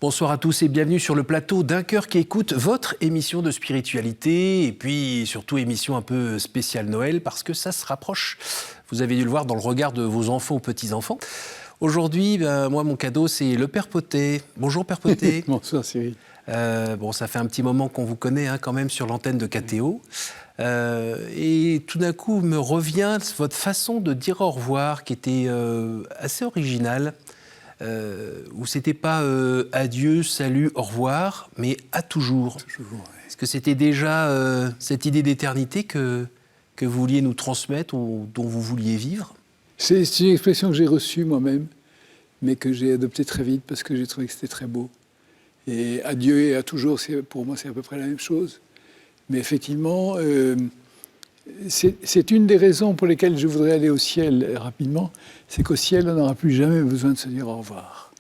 Bonsoir à tous et bienvenue sur le plateau d'Un cœur qui écoute, votre émission de spiritualité et puis surtout émission un peu spéciale Noël parce que ça se rapproche. Vous avez dû le voir dans le regard de vos enfants ou petits-enfants. Aujourd'hui, moi mon cadeau c'est le Père Potet. Bonjour Père Potet. Bonsoir Cyril. Ça fait un petit moment qu'on vous connaît quand même sur l'antenne de KTO. Et tout d'un coup me revient votre façon de dire au revoir qui était assez originale. Où c'était pas adieu, salut, au revoir, mais à toujours. Toujours, ouais. Est-ce que c'était déjà cette idée d'éternité que vous vouliez nous transmettre ou dont vous vouliez vivre ? C'est une expression que j'ai reçue moi-même, mais que j'ai adoptée très vite parce que j'ai trouvé que c'était très beau. Et adieu et à toujours, pour moi, c'est à peu près la même chose. Mais effectivement, c'est une des raisons pour lesquelles je voudrais aller au ciel rapidement, c'est qu'au ciel, on n'aura plus jamais besoin de se dire au revoir.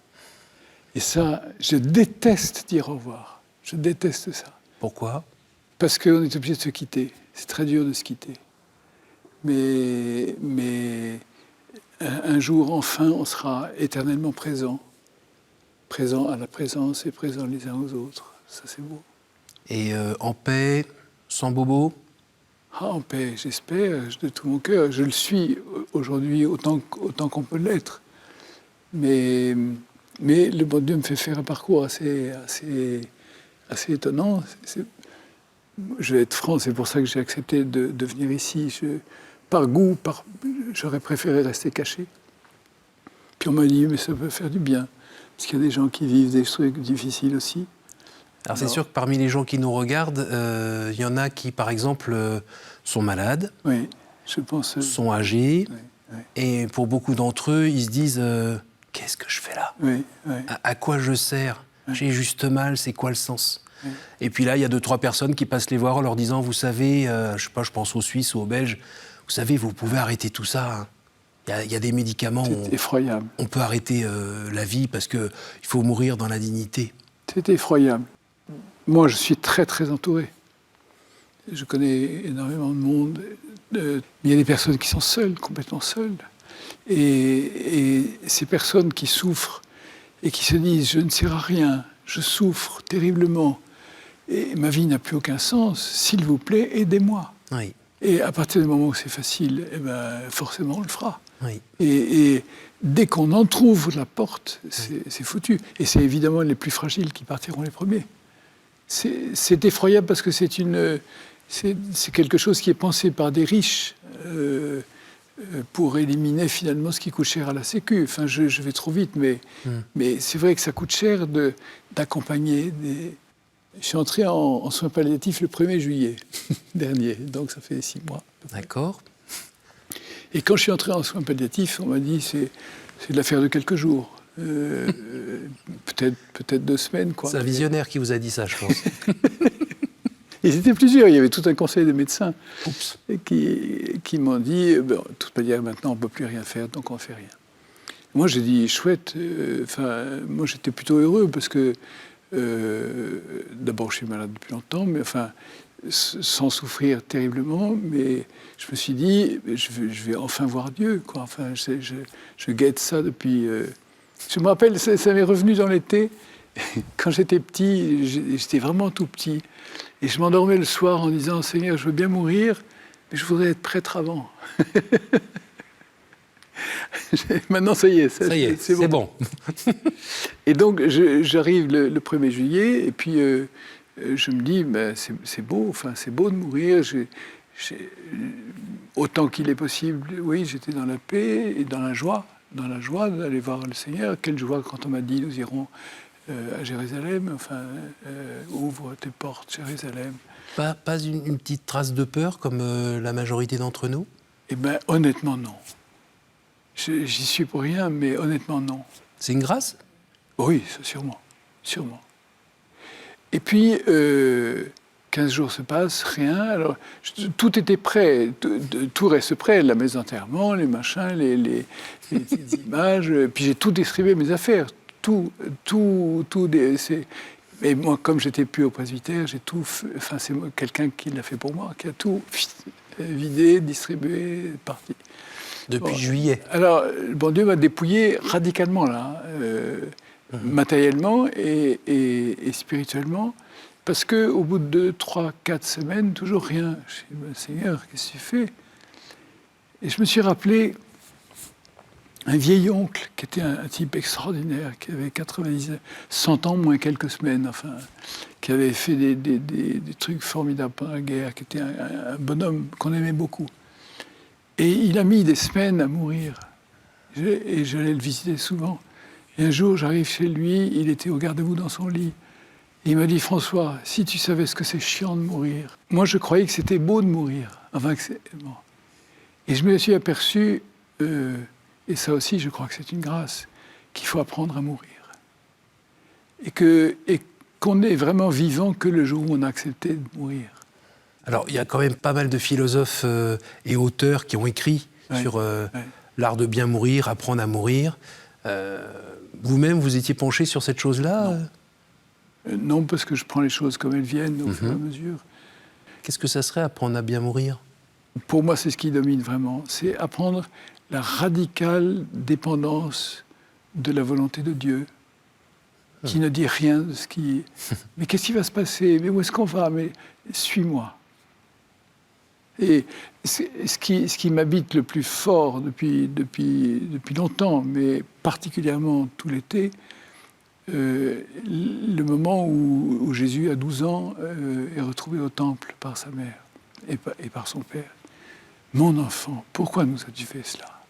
Et ça, je déteste dire au revoir. Je déteste ça. Pourquoi ? Parce qu'on est obligé de se quitter. C'est très dur de se quitter. Mais un jour, enfin, on sera éternellement présent. Présent à la présence et présent les uns aux autres. Ça, c'est beau. Et en paix, sans bobo ? En paix, j'espère, de tout mon cœur. Je le suis aujourd'hui autant qu'on peut l'être. Mais le bon Dieu me fait faire un parcours assez étonnant. Je vais être franc, c'est pour ça que j'ai accepté de venir ici. Par goût, j'aurais préféré rester caché. Puis on m'a dit, mais ça peut faire du bien. Parce qu'il y a des gens qui vivent des trucs difficiles aussi. Alors c'est sûr que parmi les gens qui nous regardent, il y en a qui, par exemple, sont malades, oui, je pense, sont âgés, oui. Et pour beaucoup d'entre eux, ils se disent qu'est-ce que je fais là ? Oui. À quoi je sers ? J'ai juste mal, c'est quoi le sens ? Oui. Et puis là, il y a 2-3 personnes qui passent les voir en leur disant, vous savez, je sais pas, je pense aux Suisses ou aux Belges, vous savez, vous pouvez arrêter tout ça. Il y a des médicaments, C'est effroyable. On peut arrêter la vie parce qu'il faut mourir dans la dignité. C'est effroyable. Moi, je suis très, très entouré. Je connais énormément de monde. Il y a des personnes qui sont seules, complètement seules. Et ces personnes qui souffrent et qui se disent « je ne sers à rien, je souffre terriblement, et ma vie n'a plus aucun sens, s'il vous plaît, aidez-moi ». Oui. Et à partir du moment où c'est facile, forcément on le fera. Oui. Et dès qu'on entrouvre la porte, c'est foutu. Et c'est évidemment les plus fragiles qui partiront les premiers. C'est effroyable parce que c'est quelque chose qui est pensé par des riches pour éliminer finalement ce qui coûte cher à la Sécu. Enfin, je vais trop vite, mais c'est vrai que ça coûte cher d'accompagner des... Je suis entré en soins palliatifs le 1er juillet dernier, donc ça fait 6 mois. D'accord. Et quand je suis entré en soins palliatifs, on m'a dit c'est de l'affaire de quelques jours. Peut-être 2 semaines, quoi. C'est un visionnaire qui vous a dit ça, je pense. Ils étaient plusieurs. Il y avait tout un conseil de médecins qui m'ont dit de toute manière, maintenant, on ne peut plus rien faire, donc on ne fait rien. Moi, j'ai dit chouette. Moi, j'étais plutôt heureux parce que d'abord, je suis malade depuis longtemps, mais enfin, sans souffrir terriblement. Mais je me suis dit, je vais enfin voir Dieu, quoi. Enfin, je guette ça depuis. Je me rappelle, ça m'est revenu dans l'été. Quand j'étais petit, j'étais vraiment tout petit. Et je m'endormais le soir en disant « Seigneur, je veux bien mourir, mais je voudrais être prêtre avant. » Maintenant, ça y est, c'est bon. Et donc, j'arrive le 1er juillet, et puis je me dis c'est beau, enfin, c'est beau de mourir. Autant qu'il est possible, oui, j'étais dans la paix et dans la joie d'aller voir le Seigneur. Quelle joie quand on m'a dit « Nous irons à Jérusalem, enfin, ouvre tes portes, Jérusalem. » Pas une petite trace de peur comme la majorité d'entre nous ? Eh bien, honnêtement, non. J'y suis pour rien, mais honnêtement, non. C'est une grâce ? Oui, ça, sûrement. Et puis, 15 jours se passent, rien. Alors, tout était prêt, tout reste prêt, la maison d'enterrement, les machins, les images. Puis j'ai tout distribué, mes affaires. Et moi, comme j'étais plus au presbytère, j'ai tout. Enfin, c'est quelqu'un qui l'a fait pour moi, qui a tout vidé, distribué, parti. Depuis juillet. Alors, le bon Dieu m'a dépouillé radicalement là. matériellement et spirituellement, parce qu'au bout de 2, 3, 4 semaines, toujours rien. Je me dis, Seigneur, qu'est-ce que tu fais? Et je me suis rappelé un vieil oncle qui était un type extraordinaire, qui avait 100 ans moins quelques semaines, enfin, qui avait fait des trucs formidables pendant la guerre, qui était un bonhomme qu'on aimait beaucoup. Et il a mis des semaines à mourir. Et j'allais le visiter souvent. Et un jour, j'arrive chez lui, il était au garde-à-vous dans son lit. Et il m'a dit, François, si tu savais ce que c'est chiant de mourir. Moi, je croyais que c'était beau de mourir. Enfin, bon. Et je me suis aperçu, et ça aussi, je crois que c'est une grâce, qu'il faut apprendre à mourir. Et qu'on n'est vraiment vivant que le jour où on a accepté de mourir. Alors, il y a quand même pas mal de philosophes et auteurs qui ont écrit sur l'art de bien mourir, apprendre à mourir. Vous-même, vous étiez penché sur cette chose-là? Non, parce que je prends les choses comme elles viennent au fur et à mesure. Qu'est-ce que ça serait, apprendre à bien mourir? Pour moi, c'est ce qui domine vraiment. C'est apprendre la radicale dépendance de la volonté de Dieu, qui ne dit rien de ce qui... Mais qu'est-ce qui va se passer? Mais où est-ce qu'on va? Mais suis-moi. Et ce qui m'habite le plus fort depuis longtemps, mais particulièrement tout l'été, le moment où Jésus, à 12 ans, est retrouvé au temple par sa mère et par son père. Mon enfant, pourquoi nous as-tu fait cela?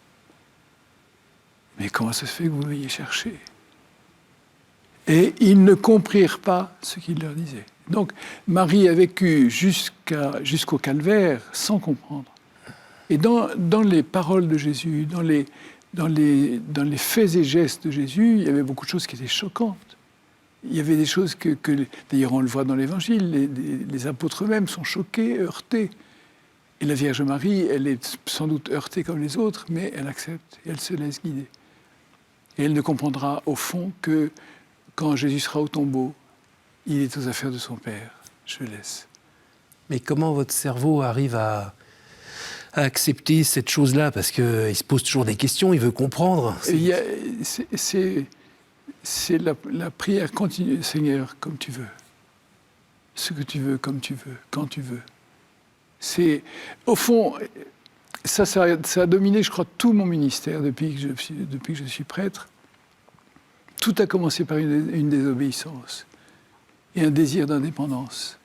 Mais comment ça se fait que vous m'ayez cherché? Et ils ne comprirent pas ce qu'il leur disait. Donc, Marie a vécu jusqu'au calvaire sans comprendre. Et dans les paroles de Jésus, dans les faits et gestes de Jésus, il y avait beaucoup de choses qui étaient choquantes. Il y avait des choses que d'ailleurs, on le voit dans l'Évangile, les apôtres eux-mêmes sont choqués, heurtés. Et la Vierge Marie, elle est sans doute heurtée comme les autres, mais elle accepte et elle se laisse guider. Et elle ne comprendra au fond que quand Jésus sera au tombeau, il est aux affaires de son Père. Je laisse. Mais comment votre cerveau arrive à accepter cette chose-là? Parce qu'il se pose toujours des questions, il veut comprendre. C'est la prière continue. Seigneur, comme tu veux. Ce que tu veux, comme tu veux, quand tu veux. C'est, au fond, ça a dominé, je crois, tout mon ministère depuis que je suis prêtre. Tout a commencé par une désobéissance et un désir d'indépendance.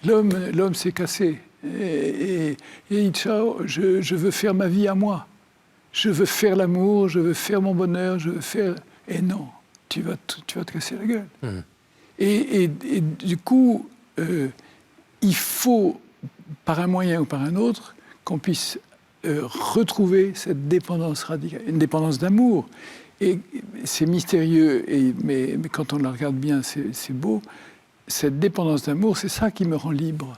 L'homme s'est cassé et il dit, ciao, je veux faire ma vie à moi. Je veux faire l'amour, je veux faire mon bonheur, je veux faire... Et non, tu vas te casser la gueule. Mmh. Et du coup, il faut, par un moyen ou par un autre, qu'on puisse retrouver cette dépendance radicale, une dépendance d'amour. Et c'est mystérieux, mais quand on la regarde bien, c'est beau. Cette dépendance d'amour, c'est ça qui me rend libre.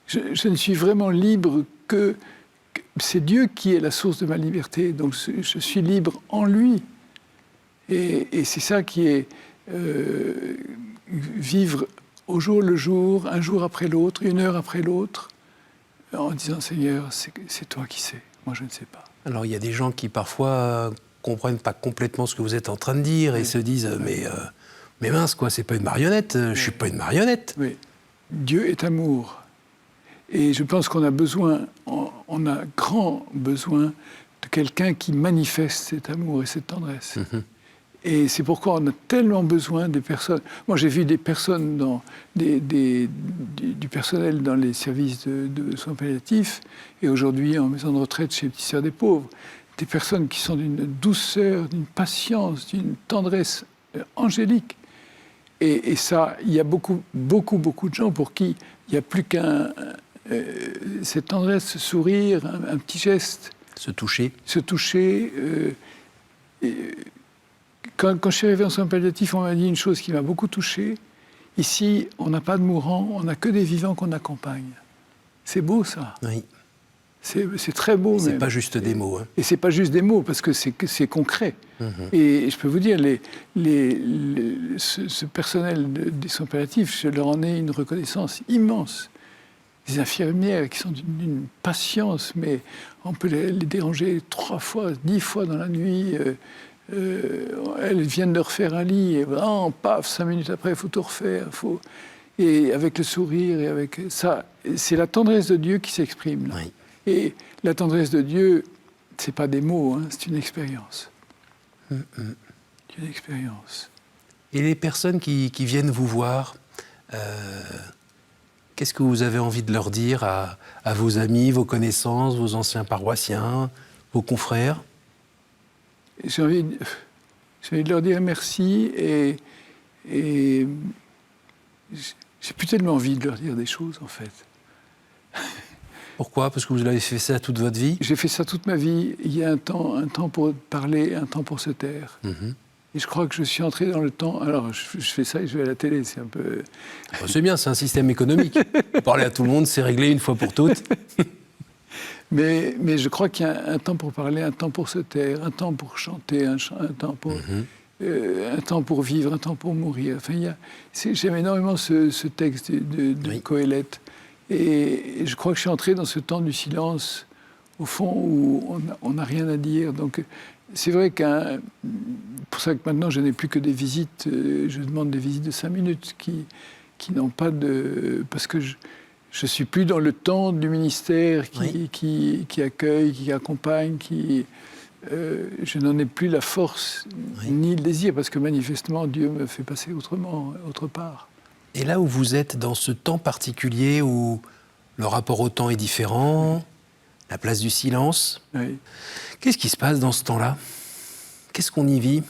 Je ne suis vraiment libre que... C'est Dieu qui est la source de ma liberté, donc je suis libre en lui. Et c'est ça qui est vivre au jour le jour, un jour après l'autre, une heure après l'autre, en disant, Seigneur, c'est toi qui sais, moi je ne sais pas. Alors il y a des gens qui parfois comprennent pas complètement ce que vous êtes en train de dire et se disent mais mince quoi, c'est pas une marionnette, je suis pas une marionnette. Oui. Dieu est amour. Et je pense qu'on a besoin, on a grand besoin de quelqu'un qui manifeste cet amour et cette tendresse. Mm-hmm. Et c'est pourquoi on a tellement besoin des personnes. Moi, j'ai vu des personnes, du personnel dans les services de soins palliatifs, et aujourd'hui en maison de retraite chez Petits Sœurs des Pauvres, des personnes qui sont d'une douceur, d'une patience, d'une tendresse angélique. Et ça, il y a beaucoup de gens pour qui il n'y a plus qu'un... cette tendresse, ce sourire, un petit geste. Se toucher. Se toucher. Quand je suis arrivé en soins palliatifs, on m'a dit une chose qui m'a beaucoup touché. Ici, on n'a pas de mourants, on n'a que des vivants qu'on accompagne. C'est beau, ça. Oui. C'est très beau. C'est pas juste des mots. Hein. Et c'est pas juste des mots, parce que c'est concret. Mm-hmm. Et je peux vous dire, ce personnel des soins palliatifs, je leur en ai une reconnaissance immense. Des infirmières qui sont d'une patience, mais on peut les déranger 3 fois, 10 fois dans la nuit. elles viennent de refaire un lit, et paf, 5 minutes après, il faut tout refaire. Et avec le sourire, et avec ça, c'est la tendresse de Dieu qui s'exprime là. Oui. Et la tendresse de Dieu, c'est pas des mots, hein, c'est une expérience. Une expérience. Et les personnes qui viennent vous voir, qu'est-ce que vous avez envie de leur dire à vos amis, vos connaissances, vos anciens paroissiens, vos confrères? J'ai envie de leur dire merci et j'ai plus tellement envie de leur dire des choses, en fait. Pourquoi? Parce que vous avez fait ça toute votre vie? J'ai fait ça toute ma vie. Il y a un temps pour parler, un temps pour se taire. Et je crois que je suis entré dans le temps... Alors, je fais ça et je vais à la télé, c'est un peu... C'est bien, c'est un système économique. Parler à tout le monde, c'est réglé une fois pour toutes. Mais je crois qu'il y a un temps pour parler, un temps pour se taire, un temps pour chanter, un temps pour... un temps pour vivre, un temps pour mourir. Enfin, j'aime énormément ce texte de Coëlette. Et je crois que je suis entré dans ce temps du silence, au fond, où on n'a rien à dire. Donc, c'est vrai pour ça que maintenant, je n'ai plus que des visites. Je demande des visites de 5 minutes qui n'ont pas de... Parce que je ne suis plus dans le temps du ministère qui accueille, qui accompagne, je n'en ai plus la force ni le désir, parce que manifestement, Dieu me fait passer autrement, autre part. Et là où vous êtes dans ce temps particulier où le rapport au temps est différent, la place du silence, qu'est-ce qui se passe dans ce temps-là? Qu'est-ce qu'on y vit?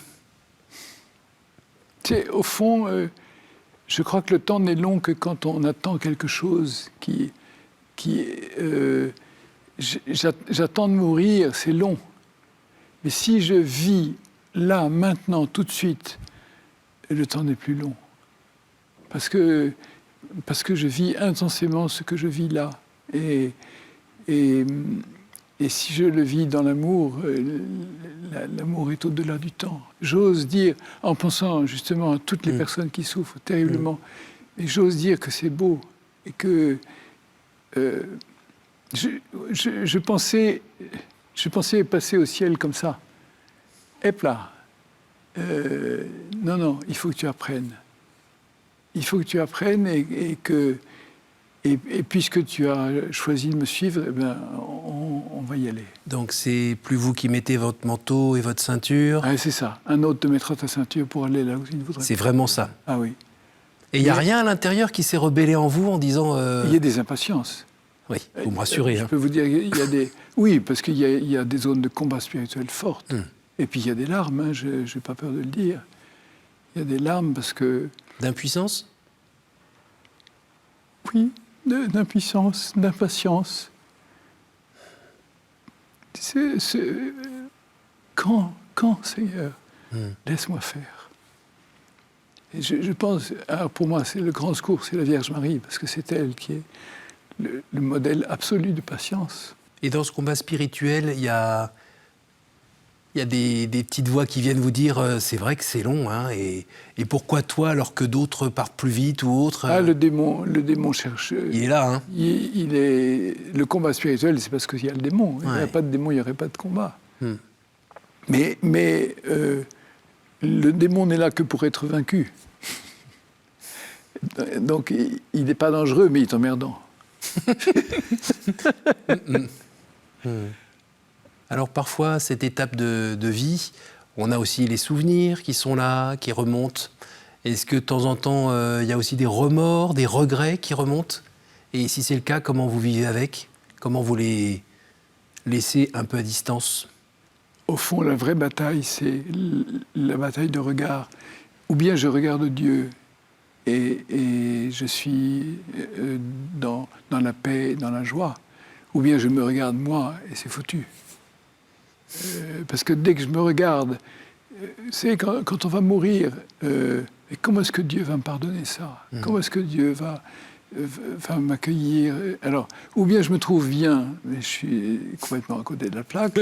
Au fond, je crois que le temps n'est long que quand on attend quelque chose j'attends de mourir, c'est long. Mais si je vis là, maintenant, tout de suite, le temps n'est plus long. Parce que je vis intensément ce que je vis là. Et si je le vis dans l'amour, l'amour est au-delà du temps. J'ose dire, en pensant justement à toutes les personnes qui souffrent terriblement, et j'ose dire que c'est beau, et que je pensais passer au ciel comme ça. Hep là. Non, il faut que tu apprennes. Il faut que tu apprennes et puisque tu as choisi de me suivre, eh ben, on va y aller. Donc c'est plus vous qui mettez votre manteau et votre ceinture? Ah, c'est ça. Un autre te mettra ta ceinture pour aller là où il voudrait. C'est vraiment ça? Ah oui. Et il n'y a rien à l'intérieur qui s'est rebellé en vous en disant... Il y a des impatiences. Oui, vous me rassurez. Je peux vous dire, il y a des... Oui, parce qu'il y a des zones de combat spirituel fortes. Et puis il y a des larmes, hein, je n'ai pas peur de le dire. Il y a des larmes parce que... D'impuissance? Oui, d'impuissance, d'impatience. Quand, Seigneur, laisse-moi faire. Et je pense, pour moi, c'est le grand secours, c'est la Vierge Marie, parce que c'est elle qui est le modèle absolu de patience. Et dans ce combat spirituel, il y a des petites voix qui viennent vous dire c'est vrai que c'est long, hein, et pourquoi toi alors que d'autres partent plus vite ou autre le démon cherche. Il est là, hein. Le combat spirituel, c'est parce qu'il y a le démon. Il n'y a pas de démon, il n'y aurait pas de combat. Mais le démon n'est là que pour être vaincu. Donc il n'est pas dangereux, mais il est emmerdant. Alors parfois, cette étape de vie, on a aussi les souvenirs qui sont là, qui remontent. Est-ce que de temps en temps, il y a aussi des remords, des regrets qui remontent? Et si c'est le cas, comment vous vivez avec? Comment vous les laissez un peu à distance? Au fond, la vraie bataille, c'est la bataille de regard. Ou bien je regarde Dieu et je suis dans la paix, dans la joie. Ou bien je me regarde moi et c'est foutu. Parce que dès que je me regarde, c'est quand on va mourir, et comment est-ce que Dieu va me pardonner ça? Comment est-ce que Dieu va m'accueillir? Alors, ou bien je me trouve bien, mais je suis complètement à côté de la plaque,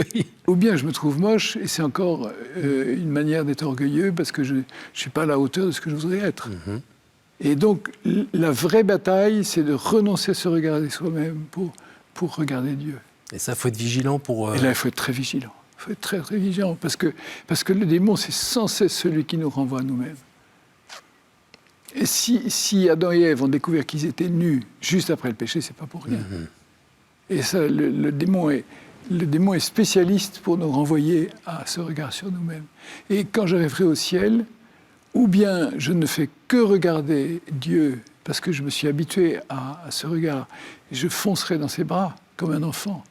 ou bien je me trouve moche, et c'est encore une manière d'être orgueilleux, parce que je ne suis pas à la hauteur de ce que je voudrais être. Et donc, la vraie bataille, c'est de renoncer à se regarder soi-même pour regarder Dieu. Et ça, il faut être vigilant pour... Et là, il faut être très vigilant. Il faut être très, très vigilant, parce que le démon, c'est sans cesse celui qui nous renvoie à nous-mêmes. Et si Adam et Ève ont découvert qu'ils étaient nus juste après le péché, c'est pas pour rien. Et ça, le démon est spécialiste pour nous renvoyer à ce regard sur nous-mêmes. Et quand je rêverai au ciel, ou bien je ne fais que regarder Dieu parce que je me suis habitué à ce regard, et je foncerai dans ses bras comme un enfant,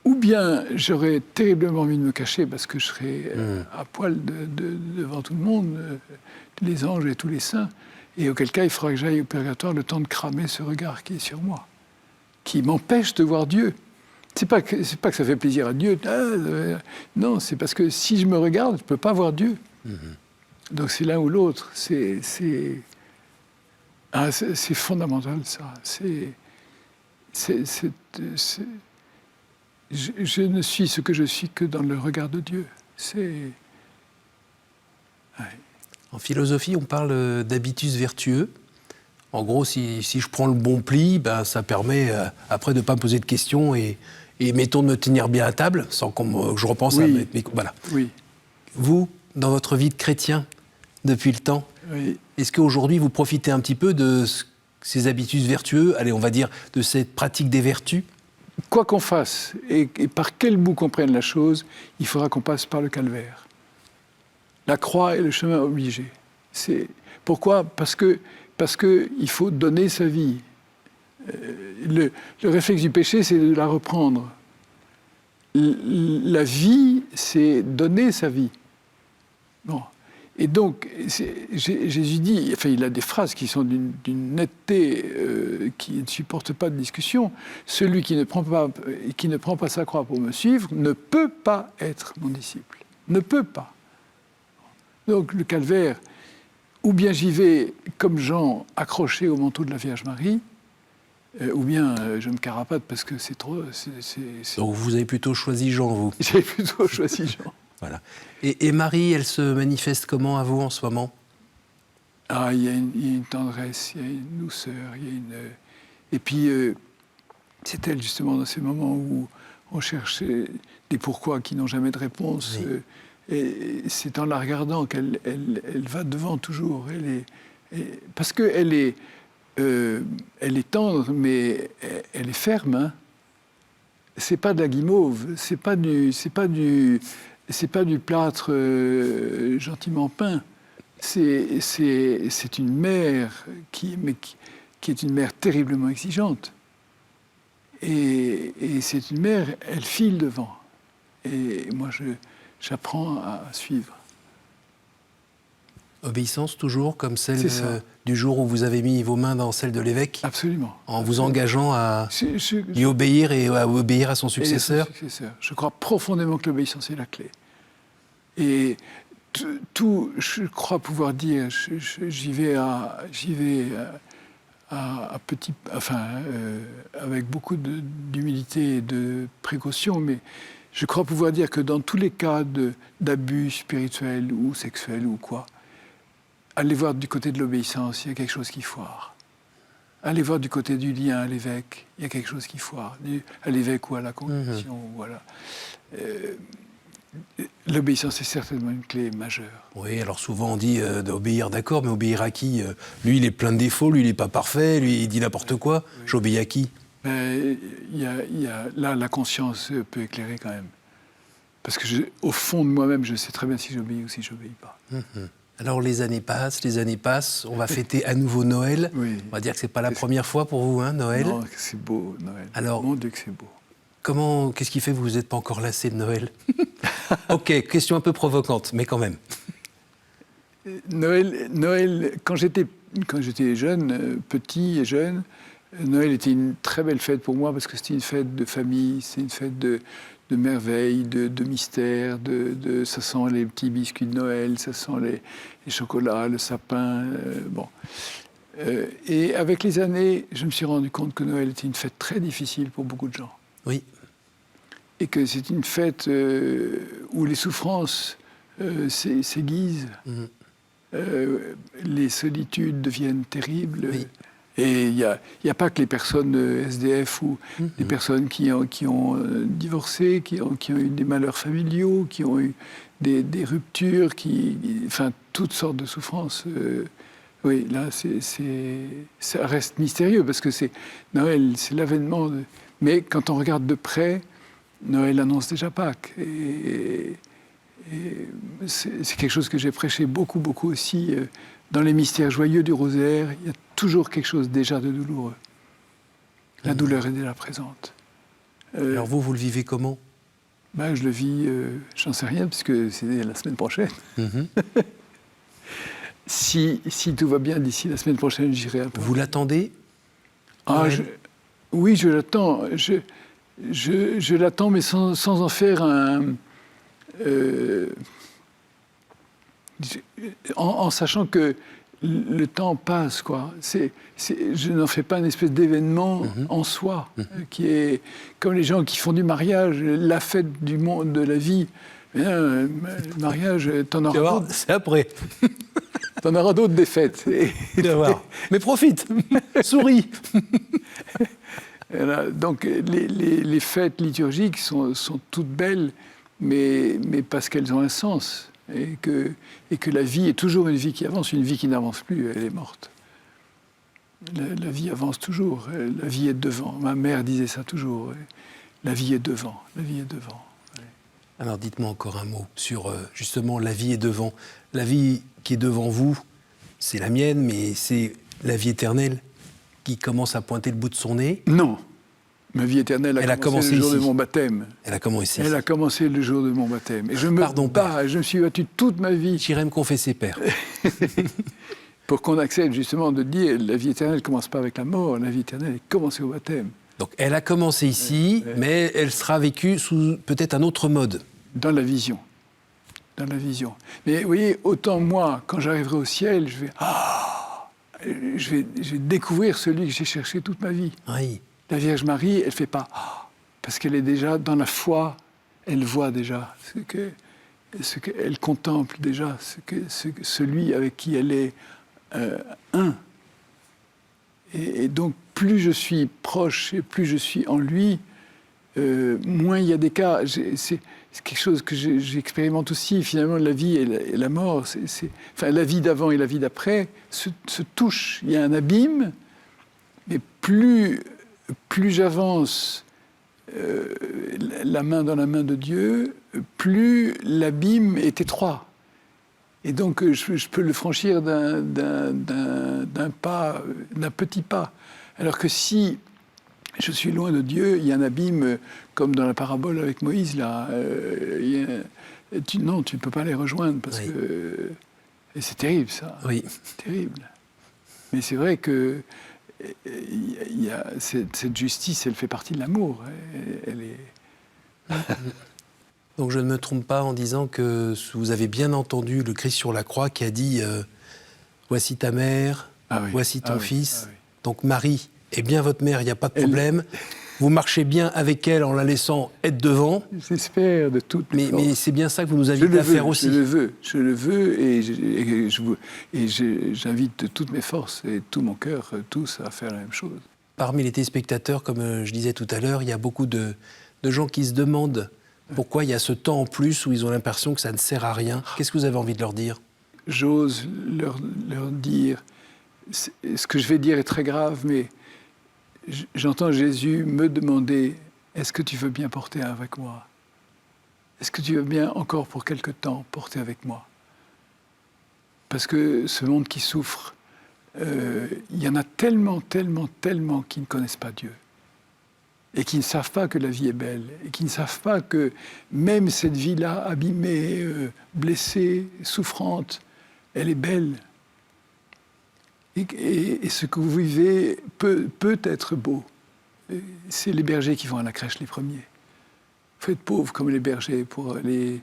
ou bien j'aurais terriblement envie de me cacher parce que je serais à poil devant tout le monde, les anges et tous les saints, et auquel cas il faudra que j'aille au purgatoire le temps de cramer ce regard qui est sur moi, qui m'empêche de voir Dieu. C'est pas que ça fait plaisir à Dieu, non, c'est parce que si je me regarde, je ne peux pas voir Dieu. Donc c'est l'un ou l'autre, c'est fondamental ça. Je ne suis ce que je suis que dans le regard de Dieu. En philosophie, on parle d'habitus vertueux. En gros, si je prends le bon pli, ben, ça permet après de ne pas me poser de questions et mettons de me tenir bien à table, sans que je repense à mes... Voilà. Oui. Vous, dans votre vie de chrétien, depuis le temps, est-ce qu'aujourd'hui vous profitez un petit peu de ces habitus vertueux, allez, on va dire, de cette pratique des vertus? Quoi qu'on fasse, et par quel bout qu'on prenne la chose, il faudra qu'on passe par le calvaire. La croix est le chemin obligé. Pourquoi ? Parce que il faut donner sa vie. Le réflexe du péché, c'est de la reprendre. La vie, c'est donner sa vie. Bon. Et donc, Jésus dit, enfin, il a des phrases qui sont d'une netteté qui ne supporte pas de discussion. Celui qui ne prend pas sa croix pour me suivre ne peut pas être mon disciple. Ne peut pas. Donc, le calvaire, ou bien j'y vais comme Jean, accroché au manteau de la Vierge Marie, ou bien je me carapate parce que c'est trop... Donc vous avez plutôt choisi Jean, vous? J'ai plutôt choisi Jean. Voilà. Et Marie, elle se manifeste comment à vous en ce moment? Il y a une tendresse, il y a une douceur, il y a une... Et puis, c'est elle, justement, dans ces moments où on cherche des pourquoi qui n'ont jamais de réponse. Oui. Et c'est en la regardant qu'elle va devant toujours. Parce qu'elle est tendre, mais elle est ferme. Hein. C'est pas de la guimauve, c'est pas du plâtre gentiment peint. C'est une mère qui est une mère terriblement exigeante. Et c'est une mère, elle file devant. Et moi, j'apprends à suivre. Obéissance toujours, comme celle du jour où vous avez mis vos mains dans celle de l'évêque? Absolument. En vous engageant à lui obéir et à obéir à son successeur? Je crois profondément que l'obéissance est la clé. Et je crois pouvoir dire, j'y vais avec beaucoup d'humilité et de précaution, mais je crois pouvoir dire que dans tous les cas d'abus spirituels ou sexuels ou quoi, allez voir du côté de l'obéissance, il y a quelque chose qui foire. Allez voir du côté du lien à l'évêque, il y a quelque chose qui foire. À l'évêque ou à la congrégation, voilà. L'obéissance est certainement une clé majeure. Oui, alors souvent on dit d'obéir, d'accord, mais obéir à qui? Lui, il est plein de défauts, lui, il n'est pas parfait, lui, il dit n'importe quoi. Oui. J'obéis à qui? Là, la conscience peut éclairer quand même. Parce que au fond de moi-même, je sais très bien si j'obéis ou si je n'obéis pas. Alors les années passent, on va fêter à nouveau Noël. Oui. On va dire que ce n'est pas la première fois pour vous, hein, Noël. Non, c'est beau, Noël. Alors, mon Dieu que c'est beau. Qu'est-ce qui fait que vous n'êtes pas encore lassé de Noël? Ok, question un peu provocante, mais quand même. Noël, quand j'étais jeune, petit et jeune, Noël était une très belle fête pour moi parce que c'était une fête de famille, c'est une fête de merveilles, de mystères, ça sent les petits biscuits de Noël, ça sent les chocolats, le sapin, bon. Et avec les années, je me suis rendu compte que Noël était une fête très difficile pour beaucoup de gens. Oui. Et que c'est une fête où les souffrances s'aiguisent, les solitudes deviennent terribles. Oui. Et il n'y a pas que les personnes SDF ou les personnes qui ont divorcé, qui ont eu des malheurs familiaux, qui ont eu des ruptures, enfin, toutes sortes de souffrances. Oui, là, ça reste mystérieux parce que Noël, c'est l'avènement. Mais quand on regarde de près, Noël annonce déjà Pâques. Et c'est quelque chose que j'ai prêché beaucoup, beaucoup aussi. Dans les mystères joyeux du rosaire, il y a toujours quelque chose déjà de douloureux. La douleur est déjà présente. Alors vous le vivez comment ? Je le vis, j'en sais rien, puisque c'est la semaine prochaine. Si tout va bien, d'ici la semaine prochaine, j'irai un peu. Vous l'attendez ? Oui, je l'attends. Je l'attends, mais sans en faire en sachant que le temps passe, quoi. Je n'en fais pas une espèce d'événement en soi, qui est comme les gens qui font du mariage, la fête du monde, de la vie. Le mariage, t'en auras d'autres. C'est après. T'en auras d'autres des fêtes. Mais profite, souris. Donc les fêtes liturgiques sont toutes belles, mais parce qu'elles ont un sens. Et que la vie est toujours une vie qui avance. Une vie qui n'avance plus, elle est morte. La vie avance toujours. La vie est devant. Ma mère disait ça toujours. La vie est devant. La vie est devant. Alors dites-moi encore un mot sur justement la vie est devant. La vie qui est devant vous, c'est la mienne, mais c'est la vie éternelle qui commence à pointer le bout de son nez. Non. Ma vie éternelle a commencé le jour de mon baptême. Elle a commencé. Elle a commencé le jour de mon baptême. Et je me bats, je me suis battu toute ma vie. J'irai me confesser, Père. Pour qu'on accepte justement de dire la vie éternelle ne commence pas avec la mort, la vie éternelle est commencée au baptême. Donc elle a commencé ici, mais elle sera vécue sous peut-être un autre mode. Dans la vision. Dans la vision. Mais vous voyez, autant moi, quand j'arriverai au ciel, je vais découvrir celui que j'ai cherché toute ma vie. Oui. La Vierge Marie, elle ne fait pas parce qu'elle est déjà dans la foi, elle voit déjà ce qu'elle contemple déjà, celui avec qui elle est un. Et donc, plus je suis proche et plus je suis en lui, moins il y a d'écart. C'est quelque chose que j'expérimente aussi. Finalement, la vie et la mort, enfin, la vie d'avant et la vie d'après se touchent. Il y a un abîme, mais plus j'avance la main dans la main de Dieu, plus l'abîme est étroit. Et donc, je peux le franchir d'un petit pas. Alors que si je suis loin de Dieu, il y a un abîme, comme dans la parabole avec Moïse, là. Non, tu ne peux pas les rejoindre, parce que... Et c'est terrible, ça. Oui. C'est terrible. Mais c'est vrai que cette justice, elle fait partie de l'amour. Elle est... Donc je ne me trompe pas en disant que vous avez bien entendu le Christ sur la croix qui a dit voici ta mère, voici ton fils. Oui. Donc Marie est bien votre mère, il n'y a pas de problème. Vous marchez bien avec elle en la laissant être devant. J'espère de toute mais c'est bien ça que vous nous invitez à faire aussi. Je le veux et j'invite de toutes mes forces et tout mon cœur tous à faire la même chose. Parmi les téléspectateurs, comme je disais tout à l'heure, il y a beaucoup de gens qui se demandent pourquoi il y a ce temps en plus où ils ont l'impression que ça ne sert à rien. Qu'est-ce que vous avez envie de leur dire ? J'ose leur dire, ce que je vais dire est très grave, mais j'entends Jésus me demander, est-ce que tu veux bien porter avec moi ? Est-ce que tu veux bien encore pour quelque temps porter avec moi ? Parce que ce monde qui souffre, il y en a tellement, tellement, tellement qui ne connaissent pas Dieu. Et qui ne savent pas que la vie est belle, et qui ne savent pas que même cette vie-là, abîmée, blessée, souffrante, elle est belle. Et ce que vous vivez peut être beau. C'est les bergers qui vont à la crèche les premiers. Vous êtes pauvres comme les bergers pour les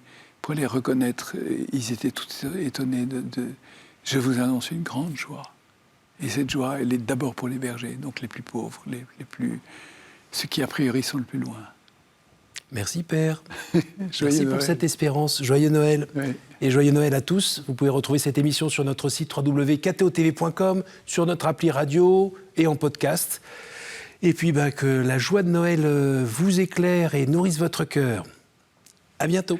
reconnaître. Ils étaient tous étonnés Je vous annonce une grande joie. Et cette joie, elle est d'abord pour les bergers, donc les plus pauvres, ceux qui, a priori, sont le plus loin. Merci Père. Joyeux Merci pour Noël. cette espérance. Joyeux Noël. Oui. Et joyeux Noël à tous. Vous pouvez retrouver cette émission sur notre site www.ktotv.com, sur notre appli radio et en podcast. Et puis que la joie de Noël vous éclaire et nourrisse votre cœur. À bientôt.